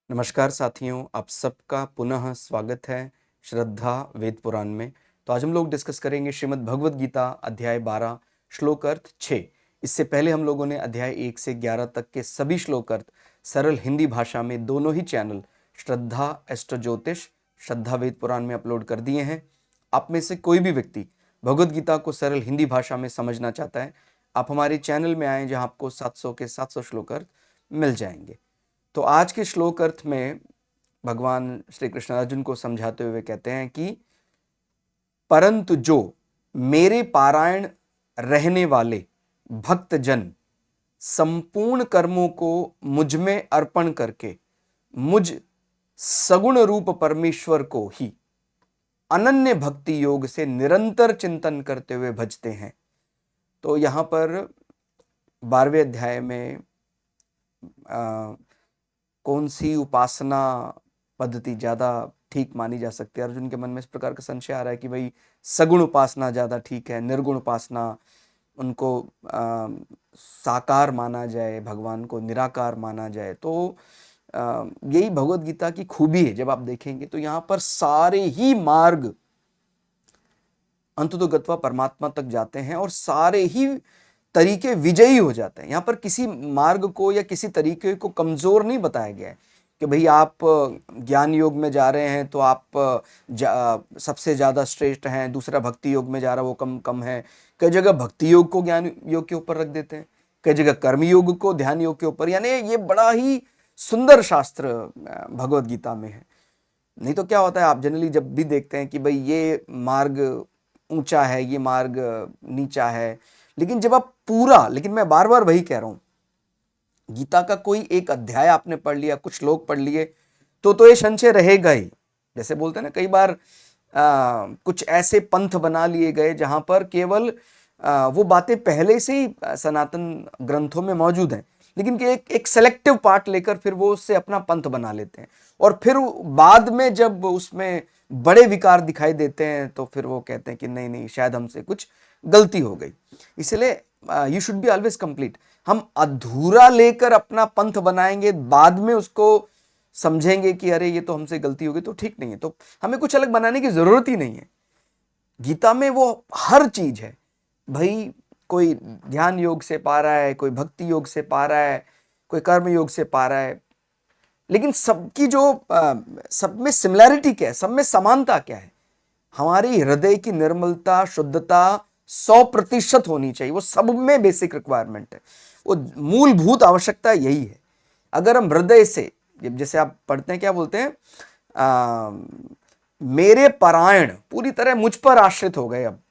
नमस्कार साथियों, आप सबका पुनः स्वागत है श्रद्धा वेद पुराण में। तो आज हम लोग डिस्कस करेंगे श्रीमद् भगवद गीता अध्याय 12 श्लोक अर्थ 6। इससे पहले हम लोगों ने अध्याय 1 से 11 तक के सभी श्लोक अर्थ सरल हिंदी भाषा में दोनों ही चैनल श्रद्धा एस्ट्रो ज्योतिष, श्रद्धा वेद पुराण में अपलोड कर दिए हैं। आप में से कोई भी व्यक्ति भगवद गीता को सरल हिंदी भाषा में समझना चाहता है, आप हमारे चैनल में आएँ जहाँ आपको 700 के 700 श्लोक अर्थ मिल जाएंगे। तो आज के श्लोक अर्थ में भगवान श्री कृष्ण अर्जुन को समझाते हुए कहते हैं कि परंतु जो मेरे पारायण रहने वाले भक्त जन संपूर्ण कर्मों को मुझ में अर्पण करके मुझ सगुण रूप परमेश्वर को ही अनन्य भक्ति योग से निरंतर चिंतन करते हुए भजते हैं। तो यहां पर 12वें अध्याय में कौन सी उपासना पद्धति ज़्यादा ठीक मानी जा सकती है? अर्जुन के मन में इस प्रकार का संशय आ रहा है कि भाई सगुण उपासना ज़्यादा ठीक है, निर्गुण उपासना उनको साकार माना जाए, भगवान को निराकार माना जाए। तो यही भगवद गीता की खूबी है। जब आप देखेंगे तो यहाँ पर सारे ही मार्ग अंततो गत्वा परमात्मा तक जाते हैं और सारे ही तरीके विजयी हो जाते हैं। यहाँ पर किसी मार्ग को या किसी तरीके को कमजोर नहीं बताया गया है कि भाई आप ज्ञान योग में जा रहे हैं तो आप सबसे ज्यादा श्रेष्ठ हैं, दूसरा भक्ति योग में जा रहा है वो कम कम है। कई जगह भक्ति योग को ज्ञान योग के ऊपर रख देते हैं, कई जगह कर्म योग को ध्यान योग के ऊपर। यानी ये बड़ा ही सुंदर शास्त्र भगवद गीता में है। नहीं तो क्या होता है, आप जनरली जब भी देखते हैं कि भाई ये मार्ग ऊंचा है, ये मार्ग नीचा है, लेकिन जब आप पूरा, लेकिन मैं बार बार वही कह रहा हूं, गीता का कोई एक अध्याय आपने पढ़ लिया, कुछ श्लोक पढ़ लिए तो ये संशय रहेगा ही। जैसे बोलते हैं ना, कई बार कुछ ऐसे पंथ बना लिए गए जहां पर केवल वो बातें पहले से ही सनातन ग्रंथों में मौजूद हैं, लेकिन कि एक सेलेक्टिव पार्ट लेकर फिर वो उससे अपना पंथ बना लेते हैं और फिर बाद में जब उसमें बड़े विकार दिखाई देते हैं तो फिर वो कहते हैं कि नहीं नहीं, शायद हमसे कुछ गलती हो गई। इसलिए you should be always complete. हम अधूरा लेकर अपना पंथ बनाएंगे, बाद में उसको समझेंगे कि अरे ये तो हमसे गलती हो गई, तो ठीक नहीं है। तो हमें कुछ अलग बनाने की जरूरत ही नहीं है। गीता में वो हर चीज है भाई। कोई ध्यान योग से पा रहा है, कोई भक्ति योग से पा रहा है, कोई कर्म योग से पा रहा है, लेकिन सबकी जो सब में सिमिलैरिटी क्या है, सब में समानता क्या है? हमारी हृदय की निर्मलता, शुद्धता 100% होनी चाहिए। वो सब में बेसिक रिक्वायरमेंट है, वो मूलभूत आवश्यकता यही है। अगर हम हृदय से, जैसे आप पढ़ते हैं, क्या बोलते हैं, मेरे परायण पूरी तरह मुझ पर आश्रित हो गए, अब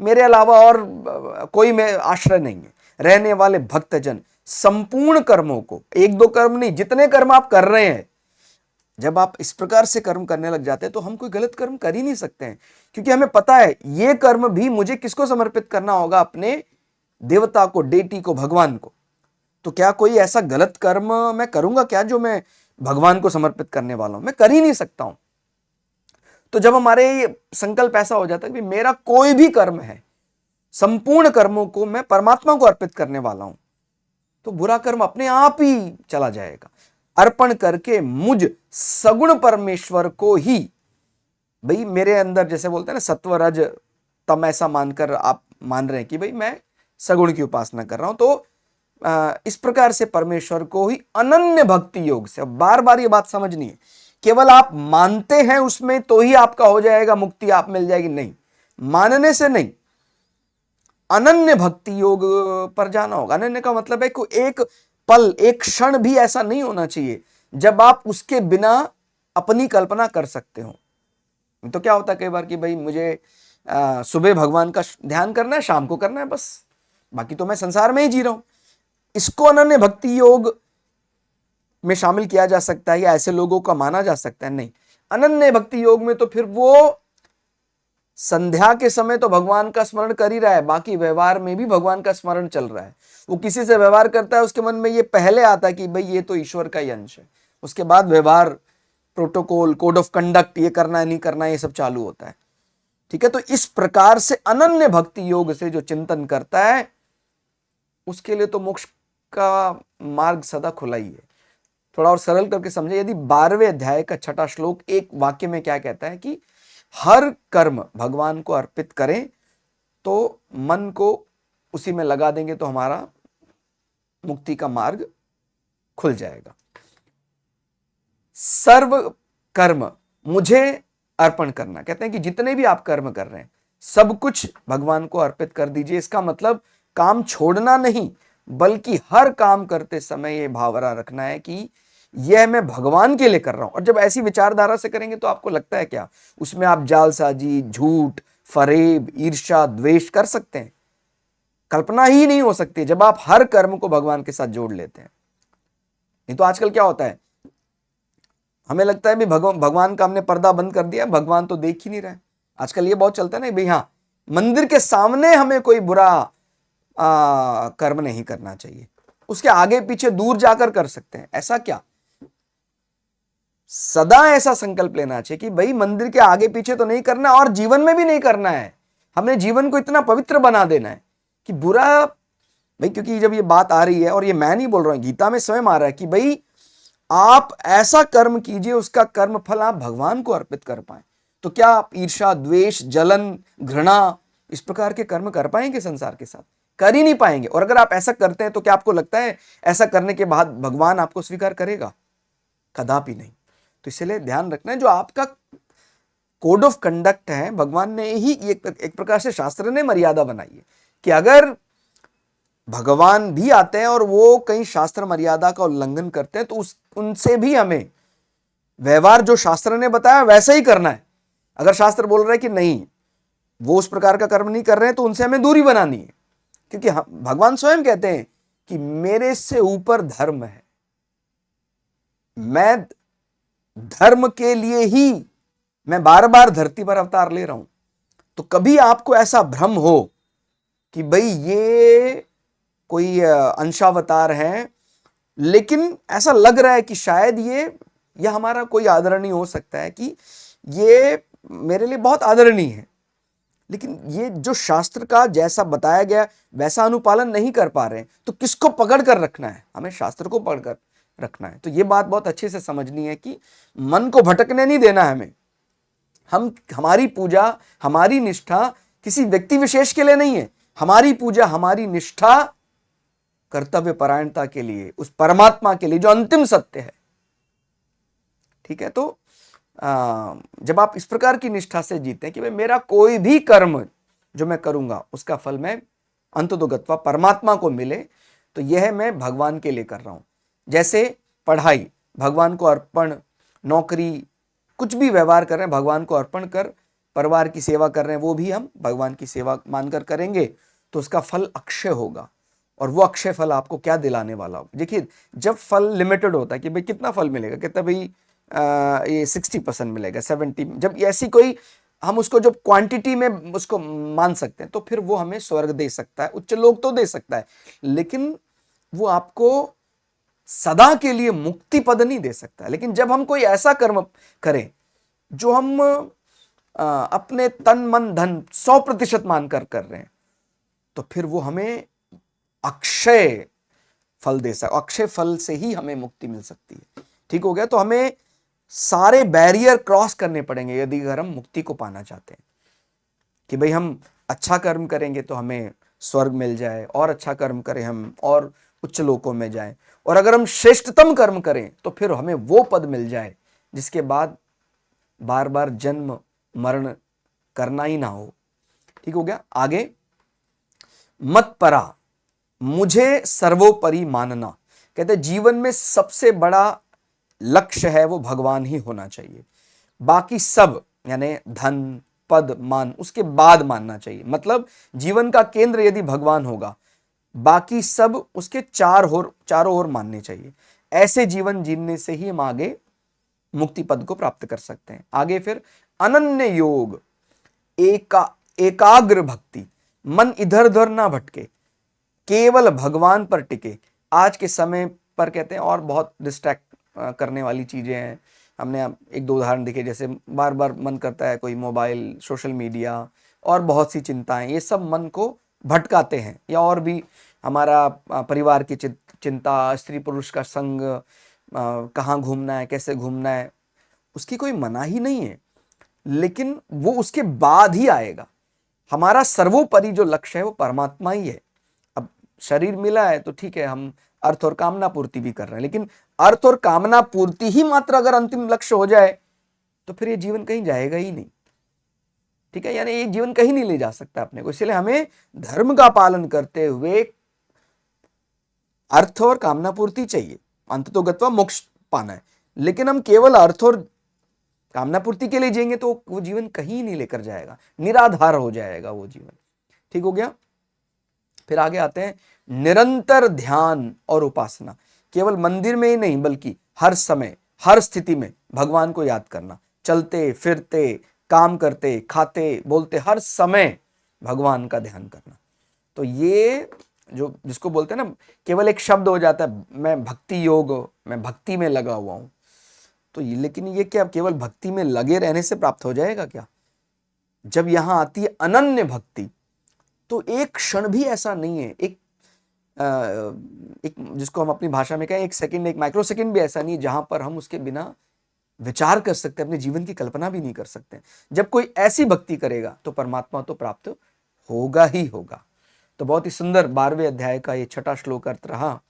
मेरे अलावा और कोई में आश्रय नहीं है, रहने वाले भक्तजन संपूर्ण कर्मों को, एक दो कर्म नहीं, जितने कर्म आप कर रहे हैं, जब आप इस प्रकार से कर्म करने लग जाते हैं तो हम कोई गलत कर्म कर ही नहीं सकते हैं, क्योंकि हमें पता है ये कर्म भी मुझे किसको समर्पित करना होगा? अपने देवता को, डेटी को, भगवान को। तो क्या कोई ऐसा गलत कर्म मैं करूंगा क्या जो मैं भगवान को समर्पित करने वाला हूं? मैं कर ही नहीं सकता हूं। तो जब हमारे संकल्प ऐसा हो जाता है कि मेरा कोई भी कर्म है, संपूर्ण कर्मों को मैं परमात्मा को अर्पित करने वाला हूं, तो बुरा कर्म अपने आप ही चला जाएगा। अर्पण करके मुझ सगुण परमेश्वर को ही, भाई मेरे अंदर, जैसे बोलते हैं ना, सत्व रज तम, ऐसा मानकर आप मान रहे हैं कि भाई मैं सगुण की उपासना कर रहा हूं, तो इस प्रकार से परमेश्वर को ही अनन्य भक्ति योग से, बार बार ये बात समझनी है, केवल आप मानते हैं उसमें तो ही आपका हो जाएगा, मुक्ति आप मिल जाएगी, नहीं, मानने से नहीं, अनन्य भक्ति योग पर जाना होगा। अनन्य का मतलब है कि एक पल, एक क्षण भी ऐसा नहीं होना चाहिए जब आप उसके बिना अपनी कल्पना कर सकते हो। तो क्या होता है कई बार कि भाई मुझे सुबह भगवान का ध्यान करना है, शाम को करना है, बस, बाकी तो मैं संसार में ही जी रहा हूं। इसको अनन्य भक्ति योग में शामिल किया जा सकता है या ऐसे लोगों का माना जा सकता है? नहीं। अनन्य भक्ति योग में तो फिर वो संध्या के समय तो भगवान का स्मरण कर ही रहा है, बाकी व्यवहार में भी भगवान का स्मरण चल रहा है। वो किसी से व्यवहार करता है, उसके मन में ये पहले आता है कि भाई ये तो ईश्वर का ही अंश है, उसके बाद व्यवहार, प्रोटोकॉल, कोड ऑफ कंडक्ट, ये करना है नहीं करना है, ये सब चालू होता है। ठीक है, तो इस प्रकार से अनन्य भक्ति योग से जो चिंतन करता है, उसके लिए तो मोक्ष का मार्ग सदा खुला ही है। थोड़ा और सरल करके समझे। यदि 12वें अध्याय का 6वां श्लोक एक वाक्य में क्या कहता है कि हर कर्म भगवान को अर्पित करें, तो मन को उसी में लगा देंगे तो हमारा मुक्ति का मार्ग खुल जाएगा। सर्व कर्म मुझे अर्पण करना, कहते हैं कि जितने भी आप कर्म कर रहे हैं सब कुछ भगवान को अर्पित कर दीजिए। इसका मतलब काम छोड़ना नहीं, बल्कि हर काम करते समय यह भावना रखना है कि यह मैं भगवान के लिए कर रहा हूं। और जब ऐसी विचारधारा से करेंगे तो आपको लगता है क्या उसमें आप जालसाजी, झूठ, फरेब, ईर्ष्या, द्वेष कर सकते हैं? कल्पना ही नहीं हो सकती जब आप हर कर्म को भगवान के साथ जोड़ लेते हैं। नहीं तो आजकल क्या होता है, हमें लगता है भी भगवान का हमने पर्दा बंद कर दिया, भगवान तो देख ही नहीं रहे। आजकल ये बहुत चलता है ना भाई, हाँ मंदिर के सामने हमें कोई बुरा कर्म नहीं करना चाहिए, उसके आगे पीछे दूर जाकर कर सकते हैं। ऐसा क्या? सदा ऐसा संकल्प लेना चाहिए कि भाई मंदिर के आगे पीछे तो नहीं करना और जीवन में भी नहीं करना है। हमने जीवन को इतना पवित्र बना देना है कि बुरा भाई, क्योंकि जब ये बात आ रही है, और ये मैं नहीं बोल रहा हूं, गीता में स्वयं आ रहा है कि भाई आप ऐसा कर्म कीजिए उसका कर्म फल आप भगवान को अर्पित कर पाए। तो क्या आप ईर्ष्या, द्वेष, जलन, घृणा इस प्रकार के कर्म कर पाएंगे? संसार के साथ कर ही नहीं पाएंगे। और अगर आप ऐसा करते हैं तो क्या आपको लगता है ऐसा करने के बाद भगवान आपको स्वीकार करेगा? कदापि नहीं। तो इसलिए ध्यान रखना है, जो आपका कोड ऑफ कंडक्ट है, भगवान ने ही एक प्रकार से शास्त्र ने मर्यादा बनाई है कि अगर भगवान भी आते हैं और वो कहीं शास्त्र मर्यादा का उल्लंघन करते हैं तो उनसे भी हमें व्यवहार जो शास्त्र ने बताया वैसा ही करना है। अगर शास्त्र बोल रहा है कि नहीं वो उस प्रकार का कर्म नहीं कर रहे हैं तो उनसे हमें दूरी बनानी है, क्योंकि भगवान स्वयं कहते हैं कि मेरे से ऊपर धर्म है, मैं धर्म के लिए ही मैं बार बार धरती पर अवतार ले रहा हूं। तो कभी आपको ऐसा भ्रम हो कि भाई ये कोई अंशावतार है, लेकिन ऐसा लग रहा है कि शायद ये हमारा कोई आदरणीय हो सकता है, कि ये मेरे लिए बहुत आदरणीय है, लेकिन ये जो शास्त्र का जैसा बताया गया वैसा अनुपालन नहीं कर पा रहे हैं, तो किसको पकड़ कर रखना है? हमें शास्त्र को पकड़ कर रखना है। तो ये बात बहुत अच्छे से समझनी है कि मन को भटकने नहीं देना है हमें। हमारी पूजा, हमारी निष्ठा किसी व्यक्ति विशेष के लिए नहीं है। हमारी पूजा, हमारी निष्ठा कर्तव्य परायणता के लिए, उस परमात्मा के लिए जो अंतिम सत्य है। ठीक है, तो जब आप इस प्रकार की निष्ठा से जीते हैं कि भाई मेरा कोई भी कर्म जो मैं करूंगा उसका फल मैं अंततोगत्वा परमात्मा को मिले, तो यह मैं भगवान के लिए कर रहा हूं। जैसे पढ़ाई भगवान को अर्पण, नौकरी, कुछ भी व्यवहार कर रहे हैं भगवान को अर्पण कर, परिवार की सेवा कर रहे हैं वो भी हम भगवान की सेवा मानकर करेंगे, तो उसका फल अक्षय होगा। और वो अक्षय फल आपको क्या दिलाने वाला हो? देखिए, जब फल लिमिटेड होता है कि भाई कितना फल मिलेगा, कितना भाई ये 60% मिलेगा, 70, जब ऐसी कोई हम उसको जब क्वांटिटी में उसको मान सकते हैं, तो फिर वो हमें स्वर्ग दे सकता है, उच्च लोक तो दे सकता है, लेकिन वो आपको सदा के लिए मुक्ति पद नहीं दे सकता है। लेकिन जब हम कोई ऐसा कर्म करें जो हम अपने तन मन धन 100% मानकर कर रहे हैं, तो फिर वो हमें अक्षय फल दे सकता, अक्षय फल से ही हमें मुक्ति मिल सकती है। ठीक हो गया? तो हमें सारे बैरियर क्रॉस करने पड़ेंगे यदि अगर हम मुक्ति को पाना चाहते हैं, कि भाई हम अच्छा कर्म करेंगे तो हमें स्वर्ग मिल जाए, और अच्छा कर्म करें हम और उच्च लोकों में जाएं, और अगर हम श्रेष्ठतम कर्म करें तो फिर हमें वो पद मिल जाए जिसके बाद बार बार जन्म मरण करना ही ना हो। ठीक हो गया? आगे, मत परा मुझे सर्वोपरि मानना, कहते जीवन में सबसे बड़ा लक्ष्य है वो भगवान ही होना चाहिए। बाकी सब यानी धन, पद, मान उसके बाद मानना चाहिए। मतलब जीवन का केंद्र यदि भगवान होगा, बाकी सब उसके चारों ओर मानने चाहिए। ऐसे जीवन जीने से ही हम आगे मुक्ति पद को प्राप्त कर सकते हैं। आगे फिर अनन्य योग, एकाग्र भक्ति, मन इधर उधर ना भटके, केवल भगवान पर टिके। आज के समय पर कहते हैं और बहुत डिस्ट्रैक्ट करने वाली चीजें हैं। हमने एक दो उदाहरण देखे, जैसे बार बार मन करता है कोई मोबाइल, सोशल मीडिया और बहुत सी चिंताएं, ये सब मन को भटकाते हैं। या और भी हमारा परिवार की चिंता, स्त्री पुरुष का संग, कहाँ घूमना है, कैसे घूमना है, उसकी कोई मनाही नहीं है, लेकिन वो उसके बाद ही आएगा। हमारा सर्वोपरि जो लक्ष्य है वो परमात्मा ही है। अब शरीर मिला है तो ठीक है, हम अर्थ और कामना पूर्ति भी कर रहे हैं, लेकिन अर्थ और कामना पूर्ति ही मात्र अगर अंतिम लक्ष्य हो जाए तो फिर ये जीवन कहीं जाएगा ही नहीं। ठीक है, यानी ये जीवन कहीं नहीं ले जा सकता अपने को। इसलिए हमें धर्म का पालन करते हुए अर्थ और कामना पूर्ति चाहिए, अंत तो गत्वा मोक्ष पाना है, लेकिन हम केवल अर्थ और कामना पूर्ति के लिए जिएंगे तो वो जीवन कहीं नहीं लेकर जाएगा, निराधार हो जाएगा वो जीवन। ठीक हो गया। फिर आगे आते हैं निरंतर ध्यान और उपासना। केवल मंदिर में ही नहीं बल्कि हर समय हर स्थिति में भगवान को याद करना, चलते फिरते काम करते खाते बोलते हर समय भगवान का ध्यान करना। तो ये जो जिसको बोलते हैं ना, केवल एक शब्द हो जाता है, मैं भक्ति योग, मैं भक्ति में लगा हुआ हूं, तो ये, लेकिन ये क्या केवल भक्ति में लगे रहने से प्राप्त हो जाएगा क्या? जब यहां आती है अनन्य भक्ति, तो एक क्षण भी ऐसा नहीं है, एक जिसको हम अपनी भाषा में कहें एक सेकंड, एक माइक्रो सेकंड भी ऐसा नहीं है जहां पर हम उसके बिना विचार कर सकते, अपने जीवन की कल्पना भी नहीं कर सकते। जब कोई ऐसी भक्ति करेगा तो परमात्मा तो प्राप्त होगा ही होगा। तो बहुत ही सुंदर 12वें अध्याय का ये छठा श्लोक अर्थ रहा,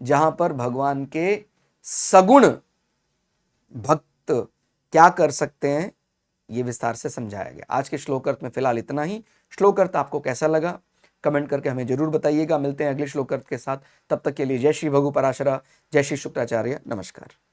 जहां पर भगवान के सगुण भक्त क्या कर सकते हैं ये विस्तार से समझाया गया। आज के श्लोक अर्थ में फिलहाल इतना ही। श्लोक अर्थ आपको कैसा लगा कमेंट करके हमें जरूर बताइएगा। मिलते हैं अगले श्लोक अर्थ के साथ, तब तक के लिए जय श्री भगु पराशरा, जय श्री शुक्राचार्य, नमस्कार।